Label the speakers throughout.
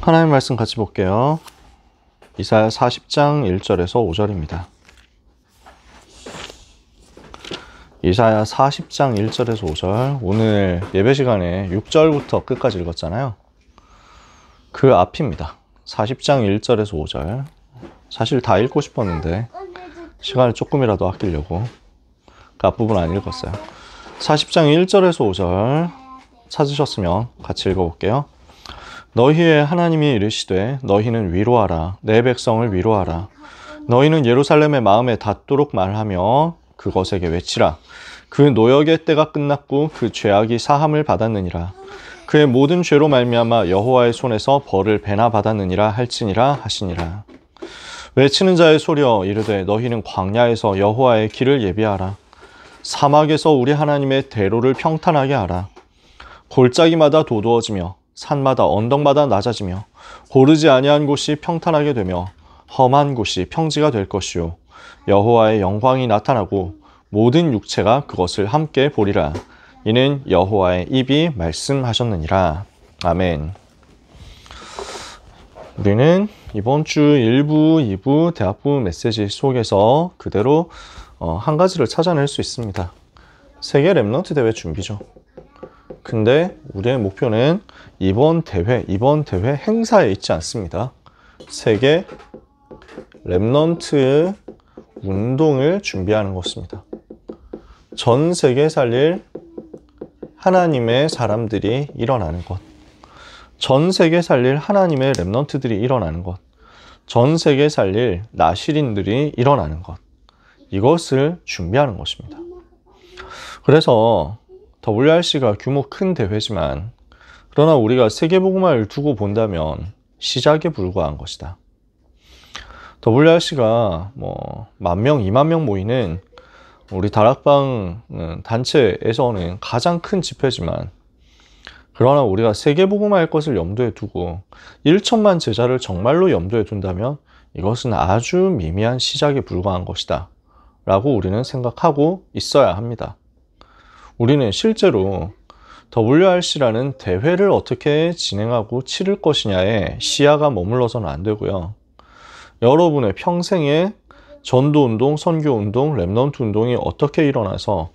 Speaker 1: 하나님 말씀 같이 볼게요. 이사야 40장 1절에서 5절입니다. 이사야 40장 1절에서 5절. 오늘 예배 시간에 6절부터 끝까지 읽었잖아요. 그 앞입니다. 40장 1절에서 5절. 사실 다 읽고 싶었는데 시간을 조금이라도 아끼려고 그 앞부분 안 읽었어요. 40장 1절에서 5절 찾으셨으면 같이 읽어볼게요. 너희의 하나님이 이르시되 너희는 위로하라. 내 백성을 위로하라. 너희는 예루살렘의 마음에 닿도록 말하며 그것에게 외치라. 그 노역의 때가 끝났고 그 죄악이 사함을 받았느니라. 그의 모든 죄로 말미암아 여호와의 손에서 벌을 배나 받았느니라 할지니라 하시니라. 외치는 자의 소리여 이르되 너희는 광야에서 여호와의 길을 예비하라. 사막에서 우리 하나님의 대로를 평탄하게 하라. 골짜기마다 도두어지며 산마다 언덕마다 낮아지며 고르지 아니한 곳이 평탄하게 되며 험한 곳이 평지가 될 것이요 여호와의 영광이 나타나고 모든 육체가 그것을 함께 보리라. 이는 여호와의 입이 말씀하셨느니라. 아멘. 우리는 이번 주 1부, 2부 대학부 메시지 속에서 그대로 한 가지를 찾아낼 수 있습니다. 세계 랩넌트 대회 준비죠. 근데 우리의 목표는 이번 대회 행사에 있지 않습니다. 세계 랩넌트 운동을 준비하는 것입니다. 전 세계 살릴 하나님의 사람들이 일어나는 것, 전 세계 살릴 하나님의 랩넌트들이 일어나는 것, 전 세계 살릴 나실인들이 일어나는 것, 이것을 준비하는 것입니다. 그래서 WRC가 규모 큰 대회지만 그러나 우리가 세계복음화를 두고 본다면 시작에 불과한 것이다. WRC가 10,000명, 20,000명 모이는 우리 다락방 단체에서는 가장 큰 집회지만 그러나 우리가 세계복음화할 것을 염두에 두고 1천만 제자를 정말로 염두에 둔다면 이것은 아주 미미한 시작에 불과한 것이다 라고 우리는 생각하고 있어야 합니다. 우리는 실제로 WRC라는 대회를 어떻게 진행하고 치를 것이냐에 시야가 머물러서는 안 되고요. 여러분의 평생에 전도운동, 선교운동, 랩넌트 운동이 어떻게 일어나서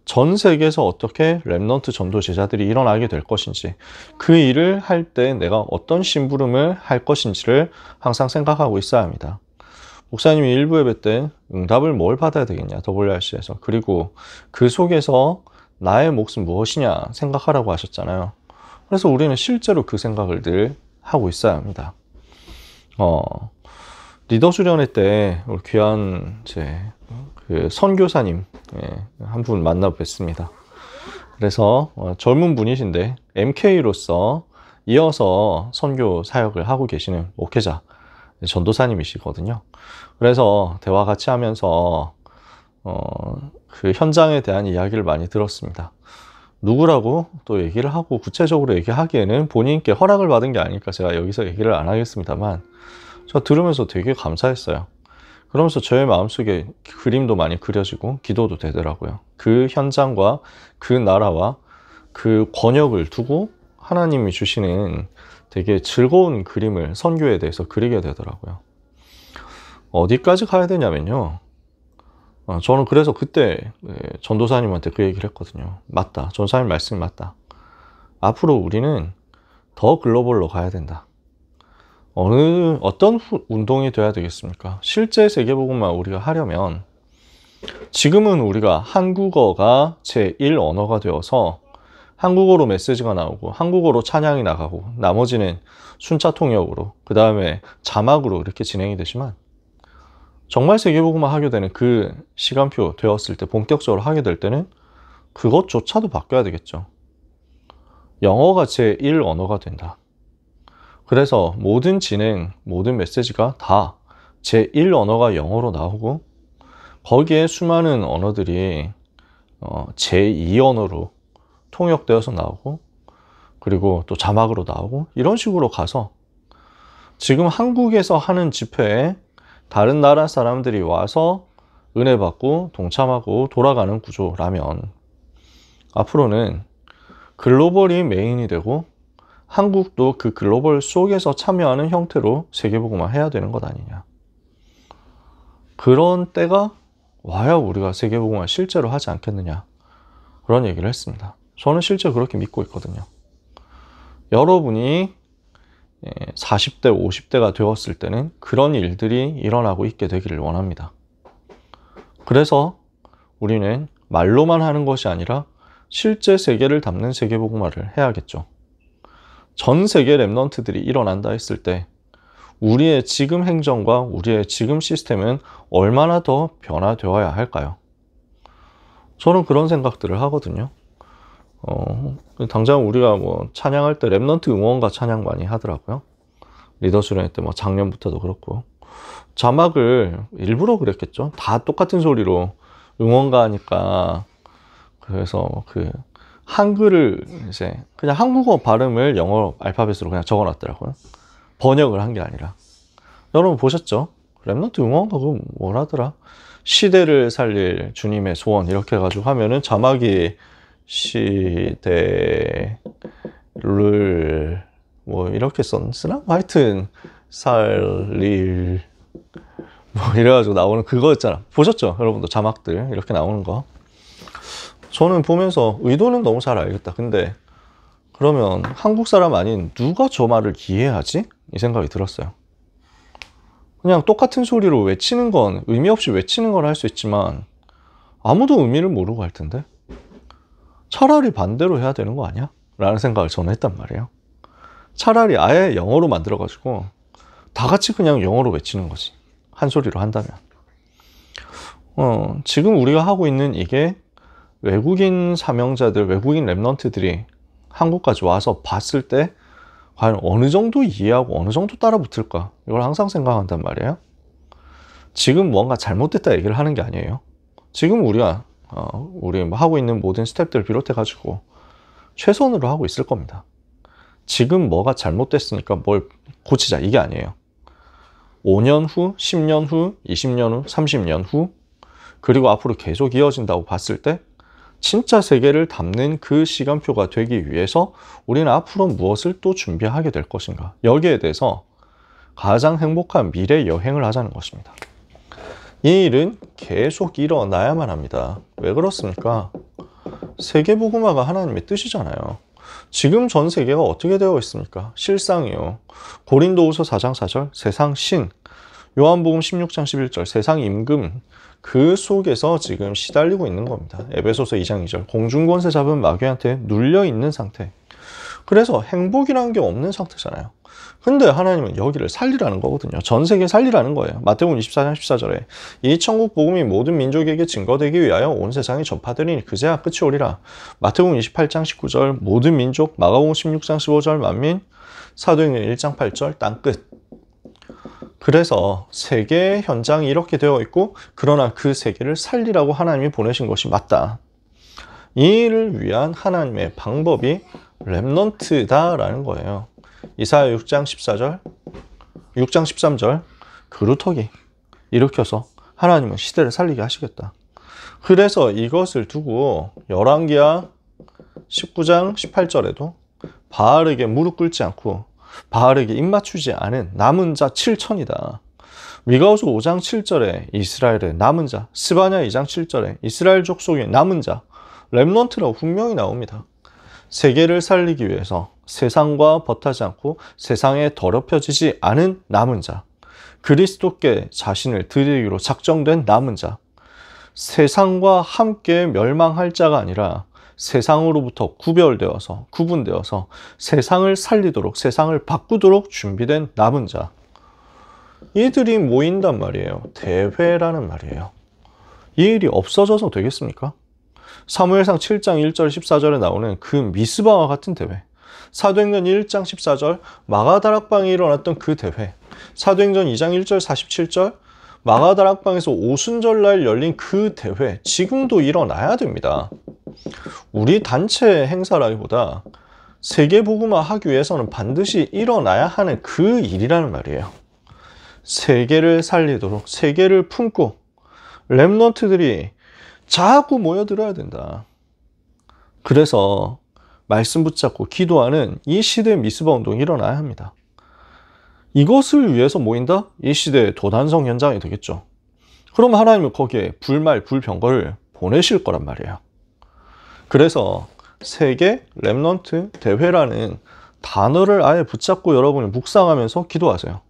Speaker 1: 전 세계에서 어떻게 랩넌트 전도 제자들이 일어나게 될 것인지, 그 일을 할 때 내가 어떤 심부름을 할 것인지를 항상 생각하고 있어야 합니다. 목사님이 일부 예배 때 응답을 뭘 받아야 되겠냐, WRC에서. 그리고 그 속에서 나의 몫은 무엇이냐 생각하라고 하셨잖아요. 그래서 우리는 실제로 그 생각을 늘 하고 있어야 합니다. 리더 수련회 때 우리 귀한 그 선교사님 한 분 만나 뵀습니다. 그래서 젊은 분이신데 MK로서 이어서 선교 사역을 하고 계시는 목회자 전도사님이시거든요. 그래서 대화 같이 하면서 그 현장에 대한 이야기를 많이 들었습니다. 누구라고 또 얘기를 하고 구체적으로 얘기하기에는 본인께 허락을 받은 게 아니니까 제가 여기서 얘기를 안 하겠습니다만, 제가 들으면서 되게 감사했어요. 그러면서 저의 마음속에 그림도 많이 그려지고 기도도 되더라고요. 그 현장과 그 나라와 그 권역을 두고 하나님이 주시는 되게 즐거운 그림을 선교에 대해서 그리게 되더라고요. 어디까지 가야 되냐면요, 저는 그래서 그때 전도사님한테 그 얘기를 했거든요. 맞다. 전도사님 말씀이 맞다. 앞으로 우리는 더 글로벌로 가야 된다. 어떤 운동이 돼야 되겠습니까? 실제 세계복음화 우리가 하려면 지금은 우리가 한국어가 제1 언어가 되어서 한국어로 메시지가 나오고 한국어로 찬양이 나가고 나머지는 순차 통역으로, 그 다음에 자막으로 이렇게 진행이 되지만, 정말 세계복음화 하게 되는 그 시간표 되었을 때, 본격적으로 하게 될 때는 그것조차도 바뀌어야 되겠죠. 영어가 제1 언어가 된다. 그래서 모든 진행, 모든 메시지가 다 제1 언어가 영어로 나오고, 거기에 수많은 언어들이 제2 언어로 통역되어서 나오고, 그리고 또 자막으로 나오고, 이런 식으로 가서 지금 한국에서 하는 집회에 다른 나라 사람들이 와서 은혜 받고 동참하고 돌아가는 구조라면, 앞으로는 글로벌이 메인이 되고 한국도 그 글로벌 속에서 참여하는 형태로 세계복음화 해야 되는 것 아니냐. 그런 때가 와야 우리가 세계복음화 실제로 하지 않겠느냐. 그런 얘기를 했습니다. 저는 실제 그렇게 믿고 있거든요. 여러분이 40대, 50대가 되었을 때는 그런 일들이 일어나고 있게 되기를 원합니다. 그래서 우리는 말로만 하는 것이 아니라 실제 세계를 담는 세계복음화를 해야겠죠. 전 세계 랩넌트들이 일어난다 했을 때 우리의 지금 행정과 우리의 지금 시스템은 얼마나 더 변화되어야 할까요? 저는 그런 생각들을 하거든요. 당장 우리가 뭐 찬양할 때 랩넌트 응원가 찬양 많이 하더라고요. 리더 수련회 때 뭐 작년부터도 그렇고 자막을 일부러 그랬겠죠. 다 똑같은 소리로 응원가 하니까 그래서 그 한글을 이제 그냥 한국어 발음을 영어 알파벳으로 그냥 적어놨더라고요. 번역을 한 게 아니라. 여러분 보셨죠? 랩넌트 응원가 그거 뭐라더라? 시대를 살릴 주님의 소원 이렇게 해가지고 하면은 자막이 시대를 뭐 이렇게 쓰나? 하여튼 살릴 뭐 이래가지고 나오는 그거였잖아. 보셨죠? 여러분도 자막들 이렇게 나오는 거. 저는 보면서 의도는 너무 잘 알겠다. 근데 그러면 한국 사람 아닌 누가 저 말을 이해하지? 이 생각이 들었어요. 그냥 똑같은 소리로 외치는 건 의미 없이 외치는 걸 할 수 있지만 아무도 의미를 모르고 할 텐데 차라리 반대로 해야 되는 거 아니야? 라는 생각을 저는 했단 말이에요. 차라리 아예 영어로 만들어가지고 다 같이 그냥 영어로 외치는 거지. 한 소리로 한다면. 지금 우리가 하고 있는 이게 외국인 사명자들, 외국인 랩넌트들이 한국까지 와서 봤을 때 과연 어느 정도 이해하고 어느 정도 따라 붙을까? 이걸 항상 생각한단 말이에요. 지금 뭔가 잘못됐다 얘기를 하는 게 아니에요. 지금 우리가 우리 하고 있는 모든 스텝들 비롯해 가지고 최선으로 하고 있을 겁니다. 지금 뭐가 잘못됐으니까 뭘 고치자 이게 아니에요. 5년 후, 10년 후, 20년 후, 30년 후 그리고 앞으로 계속 이어진다고 봤을 때 진짜 세계를 담는 그 시간표가 되기 위해서 우리는 앞으로 무엇을 또 준비하게 될 것인가. 여기에 대해서 가장 행복한 미래 여행을 하자는 것입니다. 이 일은 계속 일어나야만 합니다. 왜 그렇습니까? 세계복음화가 하나님의 뜻이잖아요. 지금 전 세계가 어떻게 되어 있습니까? 실상이요. 고린도후서 4장 4절 세상 신, 요한복음 16장 11절 세상 임금 그 속에서 지금 시달리고 있는 겁니다. 에베소서 2장 2절 공중권세 잡은 마귀한테 눌려있는 상태. 그래서 행복이라는 게 없는 상태잖아요. 근데 하나님은 여기를 살리라는 거거든요. 전 세계 살리라는 거예요. 마태복음 24장 14절에 이 천국 복음이 모든 민족에게 증거되기 위하여 온 세상에 전파되리니 그제야 끝이 오리라. 마태복음 28장 19절 모든 민족, 마가복음 16장 15절 만민, 사도행전 1장 8절 땅끝. 그래서 세계 현장이 이렇게 되어 있고 그러나 그 세계를 살리라고 하나님이 보내신 것이 맞다. 이 일을 위한 하나님의 방법이 랩넌트다라는 거예요. 이사야 6장 14절, 6장 13절 그루터기 일으켜서 하나님은 시대를 살리게 하시겠다. 그래서 이것을 두고 열왕기하 19장 18절에도 바알에게 무릎 꿇지 않고 바알에게 입맞추지 않은 남은 자 7천이다. 미가후서 5장 7절에 이스라엘의 남은 자, 스바냐 2장 7절에 이스라엘 족속의 남은 자, 랩넌트라고 분명히 나옵니다. 세계를 살리기 위해서 세상과 벗하지 않고 세상에 더럽혀지지 않은 남은 자, 그리스도께 자신을 드리기로 작정된 남은 자, 세상과 함께 멸망할 자가 아니라 세상으로부터 구별되어서 구분되어서 세상을 살리도록 세상을 바꾸도록 준비된 남은 자, 이들이 모인단 말이에요. 대회라는 말이에요. 이 일이 없어져서 되겠습니까? 사무엘상 7장 1절 14절에 나오는 그 미스바와 같은 대회, 사도행전 1장 14절 마가다락방에 일어났던 그 대회, 사도행전 2장 1절 47절 마가다락방에서 오순절날 열린 그 대회, 지금도 일어나야 됩니다. 우리 단체 행사라기보다 세계복음화 하기 위해서는 반드시 일어나야 하는 그 일이라는 말이에요. 세계를 살리도록 세계를 품고 랩넌트들이 자꾸 모여들어야 된다. 그래서 말씀 붙잡고 기도하는 이 시대의 미스바 운동이 일어나야 합니다. 이것을 위해서 모인다? 이 시대의 도단성 현장이 되겠죠. 그럼 하나님은 거기에 불말, 불병거를 보내실 거란 말이에요. 그래서 세계 렘넌트 대회라는 단어를 아예 붙잡고 여러분이 묵상하면서 기도하세요.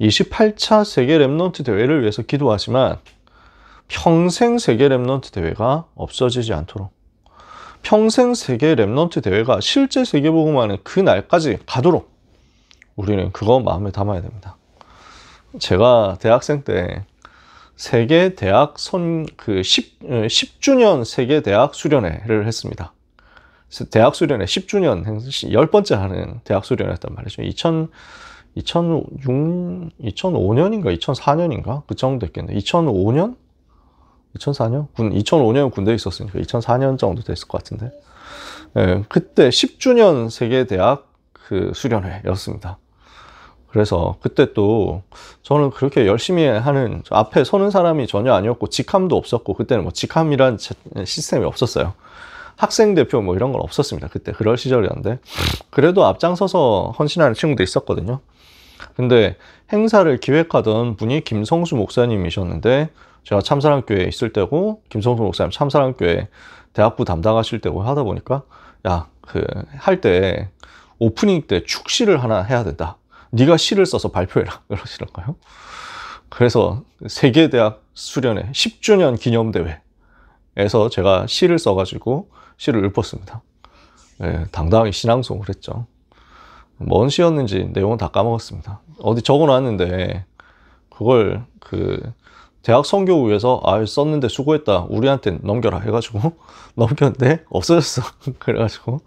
Speaker 1: 28차 세계 렘넌트 대회를 위해서 기도하지만 평생 세계 렘넌트 대회가 없어지지 않도록, 평생 세계 렘넌트 대회가 실제 세계복음화는 그 날까지 가도록 우리는 그거 마음에 담아야 됩니다. 제가 대학생 때 세계 대학 10주년 세계 대학 수련회를 했습니다. 대학 수련회 10주년 10번째 하는 대학 수련회였단 말이죠. 2005년인가 2004년인가 그 정도 됐겠네. 2005년? 2004년? 2005년 군대에 있었으니까 2004년 정도 됐을 것 같은데. 네, 그때 10주년 세계 대학 그 수련회였습니다. 그래서 그때 또 저는 그렇게 열심히 하는 앞에 서는 사람이 전혀 아니었고 직함도 없었고, 그때는 뭐 직함이란 시스템이 없었어요. 학생 대표 뭐 이런 건 없었습니다. 그때 그럴 시절이었는데 그래도 앞장서서 헌신하는 친구도 있었거든요. 근데 행사를 기획하던 분이 김성수 목사님이셨는데, 제가 참사랑교회에 있을 때고 김성수 목사님 참사랑교회 대학부 담당하실 때고 하다 보니까 야, 할 때 오프닝 때 축시를 하나 해야 된다. 네가 시를 써서 발표해라. 그러시는 거예요. 그래서 세계대학 수련회 10주년 기념대회에서 제가 시를 써가지고 시를 읊었습니다. 네, 당당하게 신앙송을 했죠. 뭔 시였는지 내용은 다 까먹었습니다. 어디 적어놨는데 그걸 대학 선교부에서 썼는데 수고했다, 우리한테 넘겨라 해가지고 넘겼는데 없어졌어. 그래가지고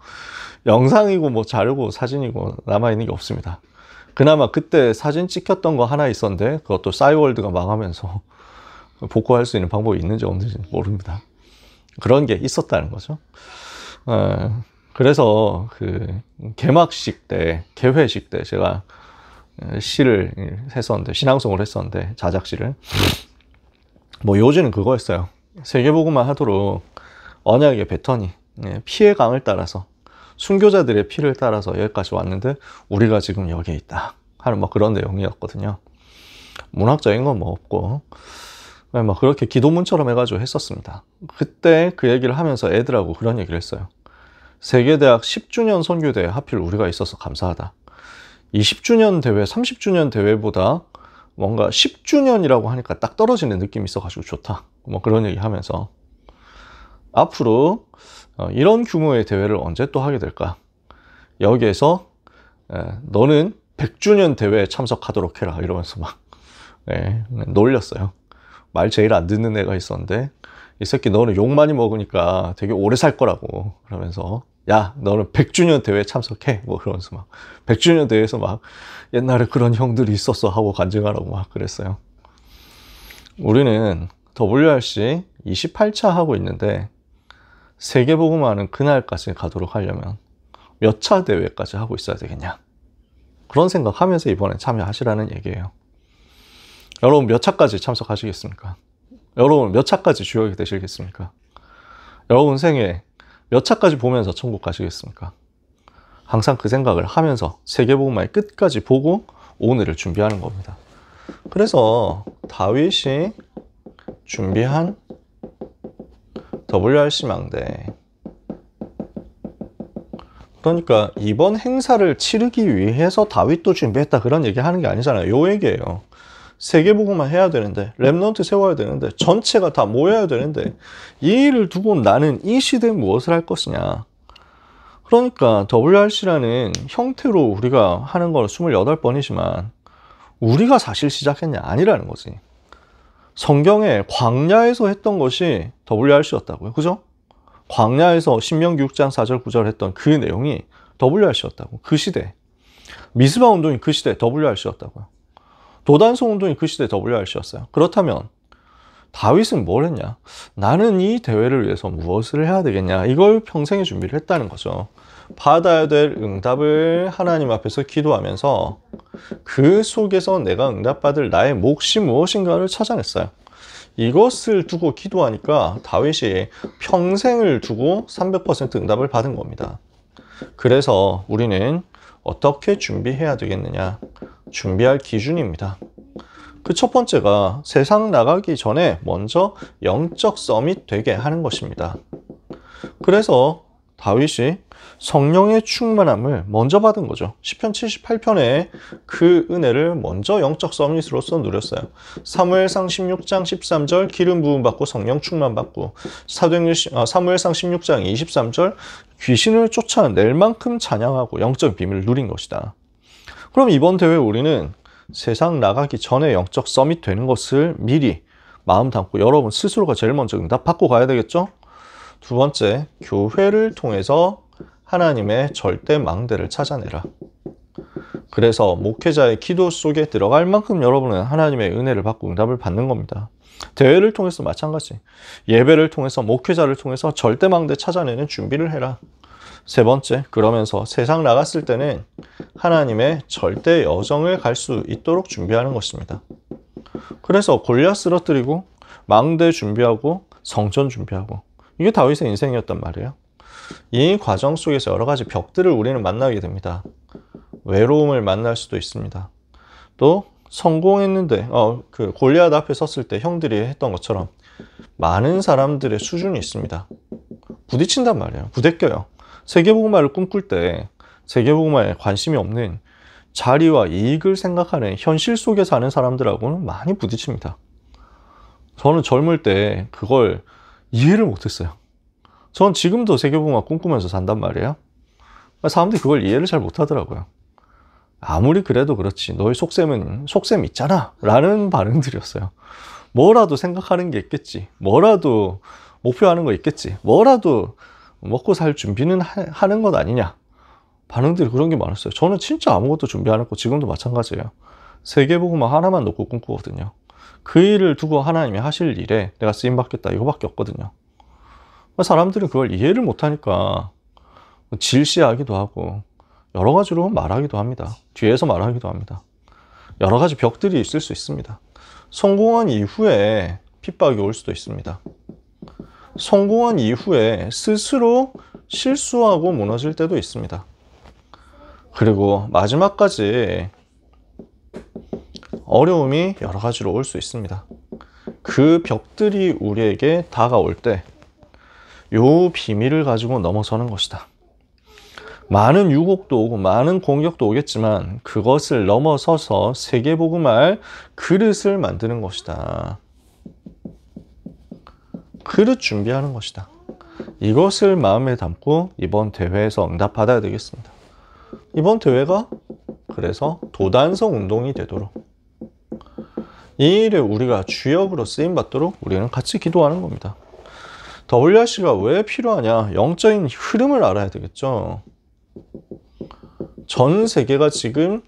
Speaker 1: 영상이고 뭐 자료고 사진이고 남아있는 게 없습니다. 그나마 그때 사진 찍혔던 거 하나 있었는데 그것도 싸이월드가 망하면서 복구할 수 있는 방법이 있는지 없는지 모릅니다. 그런 게 있었다는 거죠. 그래서 개막식 때, 개회식 때 제가 시를 했었는데, 신앙송을 했었는데, 자작시를. 뭐 요지는 그거였어요. 세계복음화 하도록 언약의 패턴이 피의 강을 따라서, 순교자들의 피를 따라서 여기까지 왔는데 우리가 지금 여기에 있다 하는 뭐 그런 내용이었거든요. 문학적인 건 뭐 없고 막 그렇게 기도문처럼 해가지고 했었습니다. 그때 그 얘기를 하면서 애들하고 그런 얘기를 했어요. 세계대학 10주년 선교대회 하필 우리가 있어서 감사하다. 20주년 대회, 30주년 대회보다 뭔가 10주년이라고 하니까 딱 떨어지는 느낌이 있어가지고 좋다. 뭐 그런 얘기 하면서 앞으로 이런 규모의 대회를 언제 또 하게 될까? 여기에서 너는 100주년 대회에 참석하도록 해라 이러면서 막 놀렸어요. 말 제일 안 듣는 애가 있었는데, 이 새끼 너는 욕 많이 먹으니까 되게 오래 살 거라고 그러면서, 야 너는 100주년 대회에 참석해 뭐 그러면서 막 100주년 대회에서 막 옛날에 그런 형들이 있었어 하고 간증하라고 막 그랬어요. 우리는 WRC 28차 하고 있는데 세계복음화는 그날까지 가도록 하려면 몇 차 대회까지 하고 있어야 되겠냐, 그런 생각하면서 이번에 참여하시라는 얘기예요. 여러분 몇 차까지 참석하시겠습니까? 여러분 몇 차까지 주역이 되시겠습니까? 여러분 생에 몇 차까지 보면서 천국 가시겠습니까? 항상 그 생각을 하면서 세계복음화의 끝까지 보고 오늘을 준비하는 겁니다. 그래서 다윗이 준비한 WRC 망대, 그러니까 이번 행사를 치르기 위해서 다윗도 준비했다 그런 얘기 하는 게 아니잖아요. 요 얘기예요. 세계복음화 해야 되는데, 렘넌트 세워야 되는데, 전체가 다 모여야 되는데, 이 일을 두고 나는 이 시대에 무엇을 할 것이냐. 그러니까 WRC라는 형태로 우리가 하는 건 28번이지만 우리가 사실 시작했냐? 아니라는 거지. 성경에 광야에서 했던 것이 WRC였다고요. 그죠? 광야에서 신명기 6장 4절 9절 했던 그 내용이 WRC였다고. 그 시대. 미스바 운동이 그 시대 WRC였다고요. 도단성 운동이 그 시대 WRC였어요. 그렇다면 다윗은 뭘 했냐? 나는 이 대회를 위해서 무엇을 해야 되겠냐? 이걸 평생에 준비를 했다는 거죠. 받아야 될 응답을 하나님 앞에서 기도하면서 그 속에서 내가 응답받을 나의 몫이 무엇인가를 찾아냈어요. 이것을 두고 기도하니까 다윗이 평생을 두고 300% 응답을 받은 겁니다. 그래서 우리는 어떻게 준비해야 되겠느냐? 준비할 기준입니다. 그 첫 번째가 세상 나가기 전에 먼저 영적 서밋 되게 하는 것입니다. 그래서 다윗이 성령의 충만함을 먼저 받은 거죠. 시편 78편에 그 은혜를 먼저 영적 서밋으로서 누렸어요. 사무엘상 16장 13절 기름 부음 받고 성령 충만 받고, 사무엘상 16장 23절 귀신을 쫓아낼 만큼 찬양하고 영적 비밀을 누린 것이다. 그럼 이번 대회 우리는 세상 나가기 전에 영적 서밋 되는 것을 미리 마음 담고 여러분 스스로가 제일 먼저 응답 받고 가야 되겠죠? 두 번째, 교회를 통해서 하나님의 절대 망대를 찾아내라. 그래서 목회자의 기도 속에 들어갈 만큼 여러분은 하나님의 은혜를 받고 응답을 받는 겁니다. 대회를 통해서 마찬가지. 예배를 통해서, 목회자를 통해서 절대 망대 찾아내는 준비를 해라. 세 번째, 그러면서 세상 나갔을 때는 하나님의 절대 여정을 갈 수 있도록 준비하는 것입니다. 그래서 골리앗 쓰러뜨리고 망대 준비하고 성전 준비하고, 이게 다윗의 인생이었단 말이에요. 이 과정 속에서 여러 가지 벽들을 우리는 만나게 됩니다. 외로움을 만날 수도 있습니다. 또 성공했는데 그 골리앗 앞에 섰을 때 형들이 했던 것처럼 많은 사람들의 수준이 있습니다. 부딪힌단 말이에요. 부대껴요. 세계복음화를 꿈꿀 때 세계복음화에 관심이 없는 자리와 이익을 생각하는 현실 속에 사는 사람들하고는 많이 부딪힙니다. 저는 젊을 때 그걸 이해를 못했어요. 전 지금도 세계복음화 꿈꾸면서 산단 말이에요. 사람들이 그걸 이해를 잘 못하더라고요. 아무리 그래도 그렇지 너희 속셈은 속셈 있잖아 라는 반응들이었어요. 뭐라도 생각하는 게 있겠지, 뭐라도 목표하는 거 있겠지, 뭐라도 먹고 살 준비는 하는 것 아니냐, 반응들이 그런 게 많았어요. 저는 진짜 아무것도 준비 안 했고 지금도 마찬가지예요. 세계복음화 하나만 놓고 꿈꾸거든요. 그 일을 두고 하나님이 하실 일에 내가 쓰임받겠다 이거밖에 없거든요. 사람들은 그걸 이해를 못하니까 질시하기도 하고 여러 가지로 말하기도 합니다. 뒤에서 말하기도 합니다. 여러 가지 벽들이 있을 수 있습니다. 성공한 이후에 핍박이 올 수도 있습니다. 성공한 이후에 스스로 실수하고 무너질 때도 있습니다. 그리고 마지막까지 어려움이 여러 가지로 올 수 있습니다. 그 벽들이 우리에게 다가올 때 요 비밀을 가지고 넘어서는 것이다. 많은 유혹도 오고 많은 공격도 오겠지만 그것을 넘어서서 세계복음할 그릇을 만드는 것이다. 그릇 준비하는 것이다. 이것을 마음에 담고 이번 대회에서 응답받아야 되겠습니다. 이번 대회가 그래서 도단성 운동이 되도록, 이 일에 우리가 주역으로 쓰임받도록 우리는 같이 기도하는 겁니다. WRC가 왜 필요하냐? 영적인 흐름을 알아야 되겠죠. 전 세계가 지금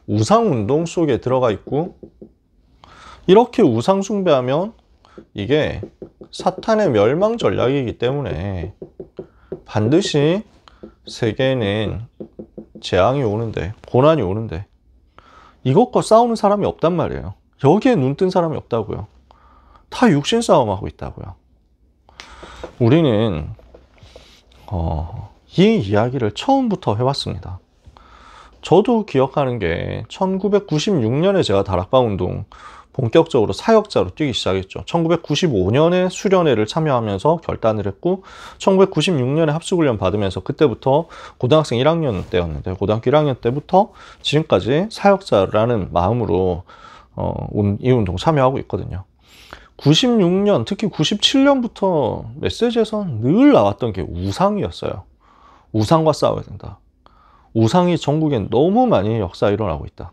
Speaker 1: 우상운동 속에 들어가 있고, 이렇게 우상 숭배하면 이게 사탄의 멸망 전략이기 때문에 반드시 세계에는 재앙이 오는데, 고난이 오는데 이것과 싸우는 사람이 없단 말이에요. 여기에 눈 뜬 사람이 없다고요. 다 육신 싸움하고 있다고요. 우리는 이 이야기를 처음부터 해왔습니다. 저도 기억하는 게 1996년에 제가 다락방운동 본격적으로 사역자로 뛰기 시작했죠. 1995년에 수련회를 참여하면서 결단을 했고 1996년에 합숙훈련 받으면서 그때부터 고등학생 1학년 때였는데 고등학교 1학년 때부터 지금까지 사역자라는 마음으로 이 운동 참여하고 있거든요. 96년 특히 97년부터 메시지에서 늘 나왔던 게 우상이었어요. 우상과 싸워야 된다. 우상이 전국에 너무 많이 역사에 일어나고 있다.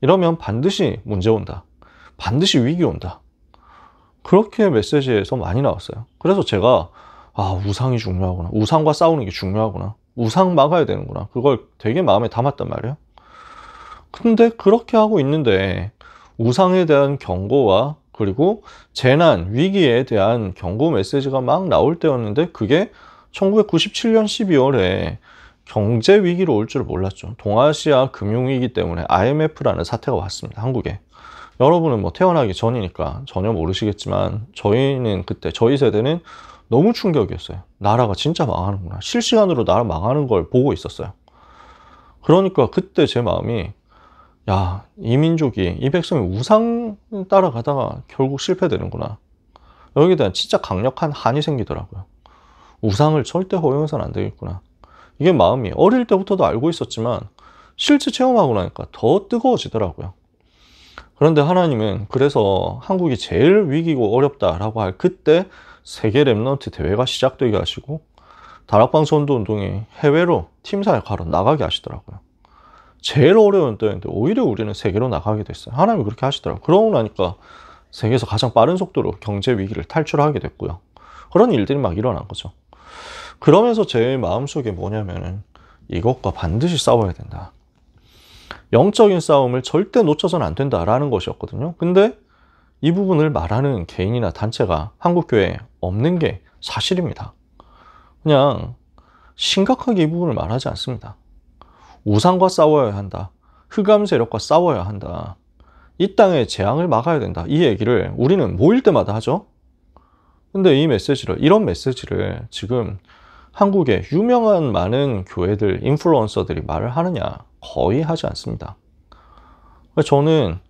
Speaker 1: 이러면 반드시 문제 온다. 반드시 위기 온다. 그렇게 메시지에서 많이 나왔어요. 그래서 제가 우상이 중요하구나. 우상과 싸우는 게 중요하구나. 우상 막아야 되는구나. 그걸 되게 마음에 담았단 말이에요. 근데 그렇게 하고 있는데 우상에 대한 경고와 그리고 재난, 위기에 대한 경고 메시지가 막 나올 때였는데 그게 1997년 12월에 경제 위기로 올 줄 몰랐죠. 동아시아 금융위기 때문에 IMF라는 사태가 왔습니다. 한국에. 여러분은 뭐 태어나기 전이니까 전혀 모르시겠지만 저희는 그때 저희 세대는 너무 충격이었어요. 나라가 진짜 망하는구나. 실시간으로 나라 망하는 걸 보고 있었어요. 그러니까 그때 제 마음이 야, 이 민족이 이 백성이 우상 따라가다가 결국 실패되는구나. 여기에 대한 진짜 강력한 한이 생기더라고요. 우상을 절대 허용해서는 안 되겠구나. 이게 마음이 어릴 때부터도 알고 있었지만 실제 체험하고 나니까 더 뜨거워지더라고요. 그런데 하나님은 그래서 한국이 제일 위기고 어렵다라고 할 그때 세계 랩넌트 대회가 시작되게 하시고 다락방 전도운동이 해외로 팀사역하러 나가게 하시더라고요. 제일 어려운 때였는데 오히려 우리는 세계로 나가게 됐어요. 하나님이 그렇게 하시더라고요. 그러고 나니까 세계에서 가장 빠른 속도로 경제 위기를 탈출하게 됐고요. 그런 일들이 막 일어난 거죠. 그러면서 제 마음속에 뭐냐면은 이것과 반드시 싸워야 된다. 영적인 싸움을 절대 놓쳐서는 안 된다라는 것이었거든요. 근데 이 부분을 말하는 개인이나 단체가 한국교회에 없는 게 사실입니다. 그냥 심각하게 이 부분을 말하지 않습니다. 우상과 싸워야 한다. 흑암 세력과 싸워야 한다. 이 땅의 재앙을 막아야 된다. 이 얘기를 우리는 모일 때마다 하죠. 근데 이 메시지를, 이런 메시지를 지금 한국의 유명한 많은 교회들, 인플루언서들이 말을 하느냐? 거의 하지 않습니다. 저는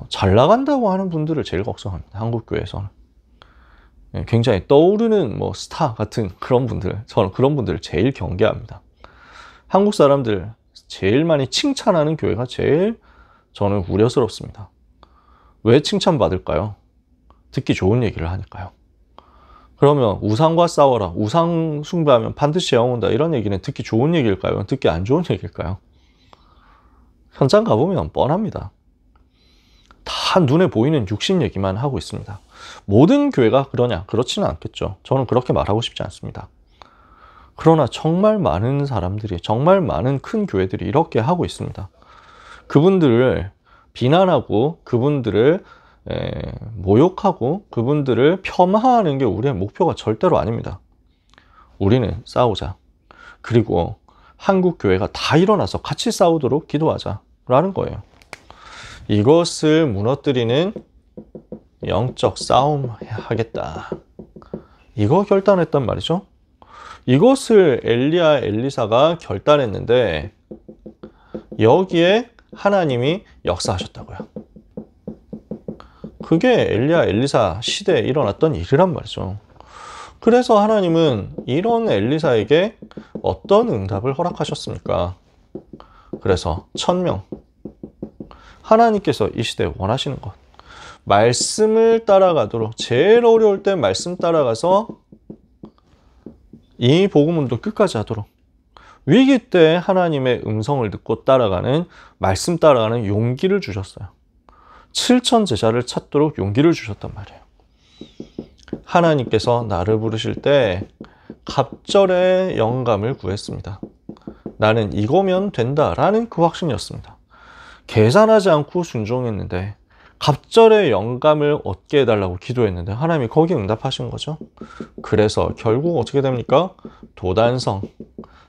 Speaker 1: 잘 나간다고 하는 분들을 제일 걱정합니다. 한국교회에서는. 굉장히 떠오르는 뭐 스타 같은 그런 분들, 저는 그런 분들을 제일 경계합니다. 한국 사람들 제일 많이 칭찬하는 교회가 제일 저는 우려스럽습니다. 왜 칭찬받을까요? 듣기 좋은 얘기를 하니까요. 그러면 우상과 싸워라, 우상 숭배하면 반드시 재앙 온다, 이런 얘기는 듣기 좋은 얘기일까요? 듣기 안 좋은 얘기일까요? 현장 가보면 뻔합니다. 다 눈에 보이는 육신 얘기만 하고 있습니다. 모든 교회가 그러냐? 그렇지는 않겠죠. 저는 그렇게 말하고 싶지 않습니다. 그러나 정말 많은 사람들이, 정말 많은 큰 교회들이 이렇게 하고 있습니다. 그분들을 비난하고 그분들을 모욕하고 그분들을 폄하하는 게 우리의 목표가 절대로 아닙니다. 우리는 싸우자. 그리고 한국 교회가 다 일어나서 같이 싸우도록 기도하자라는 거예요. 이것을 무너뜨리는 영적 싸움 하겠다. 이거 결단했단 말이죠. 이것을 엘리야, 엘리사가 결단했는데 여기에 하나님이 역사하셨다고요. 그게 엘리야, 엘리사 시대에 일어났던 일이란 말이죠. 그래서 하나님은 이런 엘리사에게 어떤 응답을 허락하셨습니까? 그래서 1000명. 하나님께서 이 시대에 원하시는 것. 말씀을 따라가도록, 제일 어려울 때 말씀 따라가서 이 복음운동 끝까지 하도록, 위기 때 하나님의 음성을 듣고 따라가는, 말씀 따라가는 용기를 주셨어요. 7천 제자를 찾도록 용기를 주셨단 말이에요. 하나님께서 나를 부르실 때 갑절의 영감을 구했습니다. 나는 이거면 된다라는 그 확신이었습니다. 계산하지 않고 순종했는데 갑절의 영감을 얻게 해달라고 기도했는데 하나님이 거기에 응답하신 거죠. 그래서 결국 어떻게 됩니까? 도단성,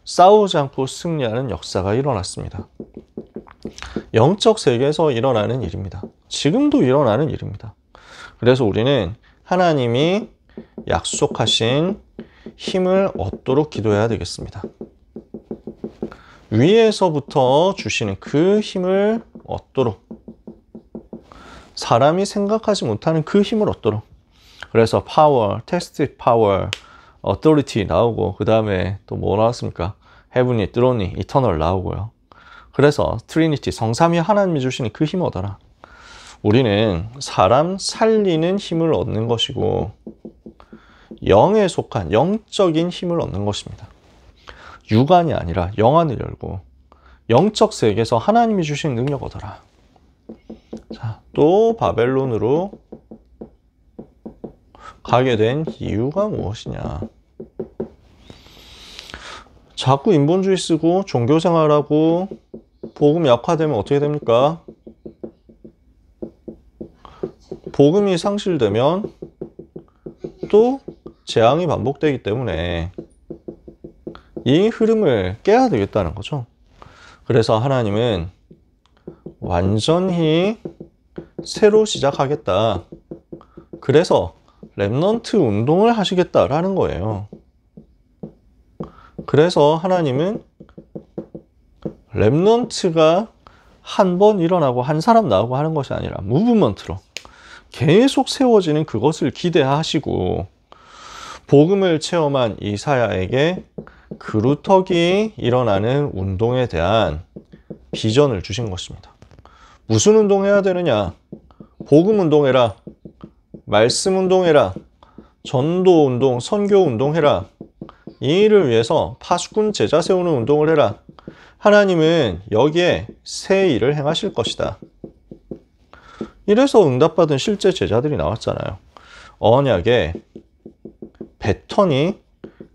Speaker 1: 싸우지 않고 승리하는 역사가 일어났습니다. 영적 세계에서 일어나는 일입니다. 지금도 일어나는 일입니다. 그래서 우리는 하나님이 약속하신 힘을 얻도록 기도해야 되겠습니다. 위에서부터 주시는 그 힘을 얻도록, 사람이 생각하지 못하는 그 힘을 얻도록. 그래서 파워, 테스트 파워, 어토리티 나오고, 그 다음에 또 뭐 나왔습니까? 헤븐이, 드론이, 이터널 나오고요. 그래서 트리니티, 성삼위 하나님이 주시는 그 힘을 얻어라. 우리는 사람 살리는 힘을 얻는 것이고 영에 속한 영적인 힘을 얻는 것입니다. 육안이 아니라 영안을 열고 영적 세계에서 하나님이 주신 능력 얻어라. 자, 또 바벨론으로 가게 된 이유가 무엇이냐? 자꾸 인본주의 쓰고 종교생활하고 복음이 약화되면 어떻게 됩니까? 복음이 상실되면 또 재앙이 반복되기 때문에 이 흐름을 깨야 되겠다는 거죠. 그래서 하나님은 완전히 새로 시작하겠다. 그래서 렘넌트 운동을 하시겠다라는 거예요. 그래서 하나님은 렘넌트가 한 번 일어나고 한 사람 나오고 하는 것이 아니라 무브먼트로 계속 세워지는 그것을 기대하시고 복음을 체험한 이사야에게 그루터기 일어나는 운동에 대한 비전을 주신 것입니다. 무슨 운동해야 되느냐? 복음 운동해라. 말씀 운동해라. 전도 운동, 선교 운동해라. 이 일을 위해서 파수꾼 제자 세우는 운동을 해라. 하나님은 여기에 새 일을 행하실 것이다. 이래서 응답받은 실제 제자들이 나왔잖아요. 언약의 배턴이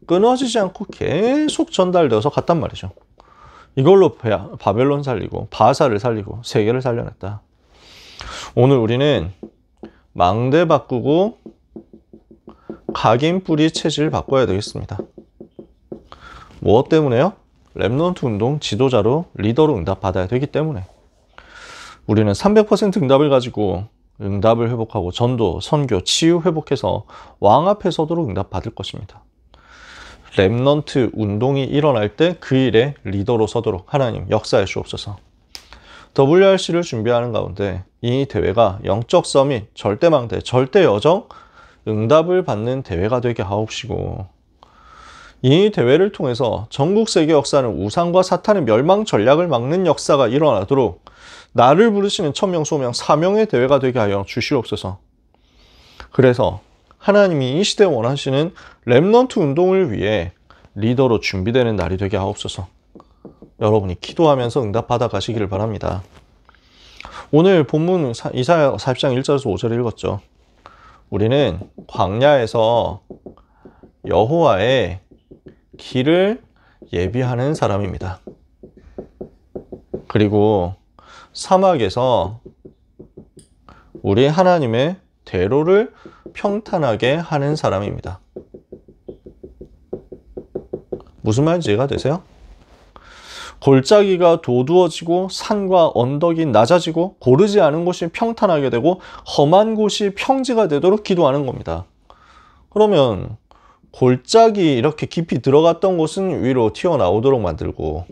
Speaker 1: 끊어지지 않고 계속 전달되어서 갔단 말이죠. 이걸로 바벨론 살리고 바사를 살리고 세계를 살려냈다. 오늘 우리는 망대 바꾸고 각인 뿌리 체질 바꿔야 되겠습니다. 무엇 때문에요? 렘넌트 운동 지도자로 리더로 응답받아야 되기 때문에. 우리는 300% 응답을 가지고 응답을 회복하고 전도, 선교, 치유 회복해서 왕 앞에 서도록 응답받을 것입니다. 렘넌트 운동이 일어날 때 그 일에 리더로 서도록 하나님 역사해 주옵소서. WRC를 준비하는 가운데 이 대회가 영적 서밋, 절대망대, 절대여정 응답을 받는 대회가 되게 하옵시고, 이 대회를 통해서 전국 세계 역사는 우상과 사탄의 멸망 전략을 막는 역사가 일어나도록 나를 부르시는 천명, 소명, 사명의 대회가 되게 하여 주시옵소서. 그래서 하나님이 이 시대에 원하시는 렘넌트 운동을 위해 리더로 준비되는 날이 되게 하옵소서. 여러분이 기도하면서 응답받아 가시기를 바랍니다. 오늘 본문 이사야 40장 1절에서 5절을 읽었죠. 우리는 광야에서 여호와의 길을 예비하는 사람입니다. 그리고 사막에서 우리 하나님의 대로를 평탄하게 하는 사람입니다. 무슨 말인지 이해가 되세요? 골짜기가 도두어지고 산과 언덕이 낮아지고 고르지 않은 곳이 평탄하게 되고 험한 곳이 평지가 되도록 기도하는 겁니다. 그러면 골짜기 이렇게 깊이 들어갔던 곳은 위로 튀어나오도록 만들고,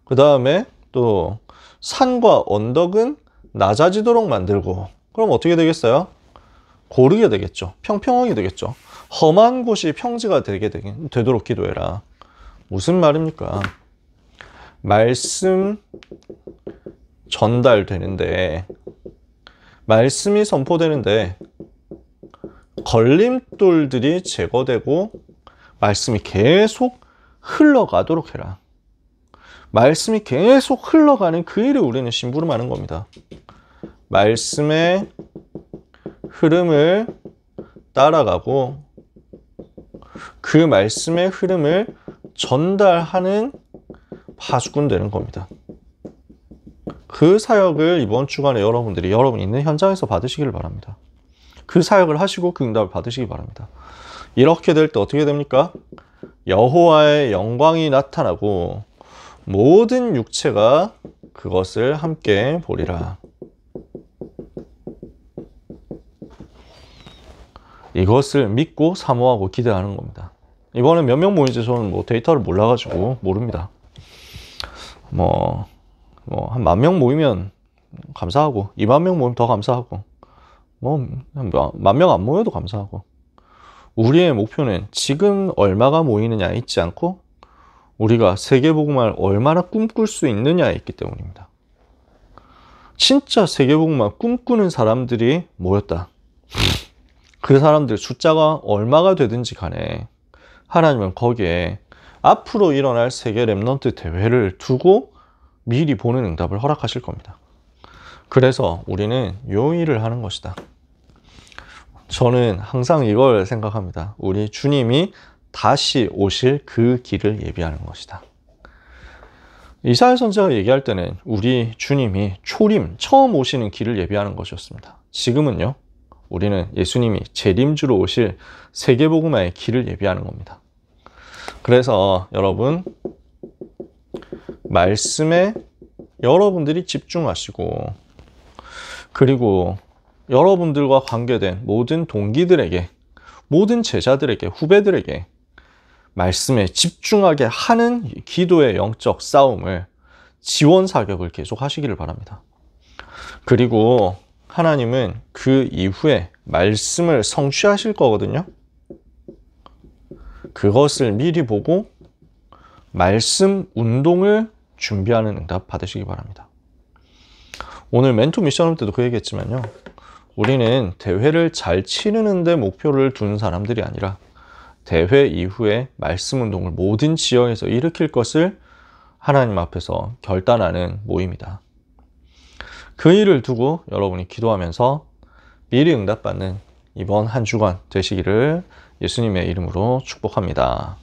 Speaker 1: 그 다음에 또 산과 언덕은 낮아지도록 만들고, 그럼 어떻게 되겠어요? 고르게 되겠죠. 평평하게 되겠죠. 험한 곳이 평지가 되도록 기도해라. 무슨 말입니까? 말씀 전달되는데, 말씀이 선포되는데 걸림돌들이 제거되고 말씀이 계속 흘러가도록 해라. 말씀이 계속 흘러가는 그 일을 우리는 심부름하는 겁니다. 말씀의 흐름을 따라가고 그 말씀의 흐름을 전달하는 파수꾼 되는 겁니다. 그 사역을 이번 주간에 여러분이 있는 현장에서 받으시기를 바랍니다. 그 사역을 하시고 그 응답을 받으시기 바랍니다. 이렇게 될 때 어떻게 됩니까? 여호와의 영광이 나타나고 모든 육체가 그것을 함께 보리라. 이것을 믿고 사모하고 기대하는 겁니다. 이번에 몇 명 모이지 저는 데이터를 몰라가지고 모릅니다. 한 10,000명 모이면 감사하고 20,000명 모이면 더 감사하고 10,000명 안 모여도 감사하고, 우리의 목표는 지금 얼마가 모이느냐에 있지 않고 우리가 세계복음을 얼마나 꿈꿀 수 있느냐에 있기 때문입니다. 진짜 세계복음을 꿈꾸는 사람들이 모였다. 그 사람들 숫자가 얼마가 되든지 간에 하나님은 거기에 앞으로 일어날 세계 렘넌트 대회를 두고 미리 보는 응답을 허락하실 겁니다. 그래서 우리는 요 일을 하는 것이다. 저는 항상 이걸 생각합니다. 우리 주님이 다시 오실 그 길을 예비하는 것이다. 이사야 선지자가 얘기할 때는 우리 주님이 초림, 처음 오시는 길을 예비하는 것이었습니다. 지금은요, 우리는 예수님이 재림주로 오실 세계복음화의 길을 예비하는 겁니다. 그래서 여러분, 말씀에 여러분들이 집중하시고 그리고 여러분들과 관계된 모든 동기들에게, 모든 제자들에게, 후배들에게 말씀에 집중하게 하는 기도의 영적 싸움을, 지원 사격을 계속 하시기를 바랍니다. 그리고 하나님은 그 이후에 말씀을 성취하실 거거든요. 그것을 미리 보고 말씀 운동을 준비하는 응답 받으시기 바랍니다. 오늘 멘토 미션홈 때도 그 얘기했지만요, 우리는 대회를 잘 치르는 데 목표를 둔 사람들이 아니라 대회 이후에 말씀 운동을 모든 지역에서 일으킬 것을 하나님 앞에서 결단하는 모임이다. 그 일을 두고 여러분이 기도하면서 미리 응답받는 이번 한 주간 되시기를 예수님의 이름으로 축복합니다.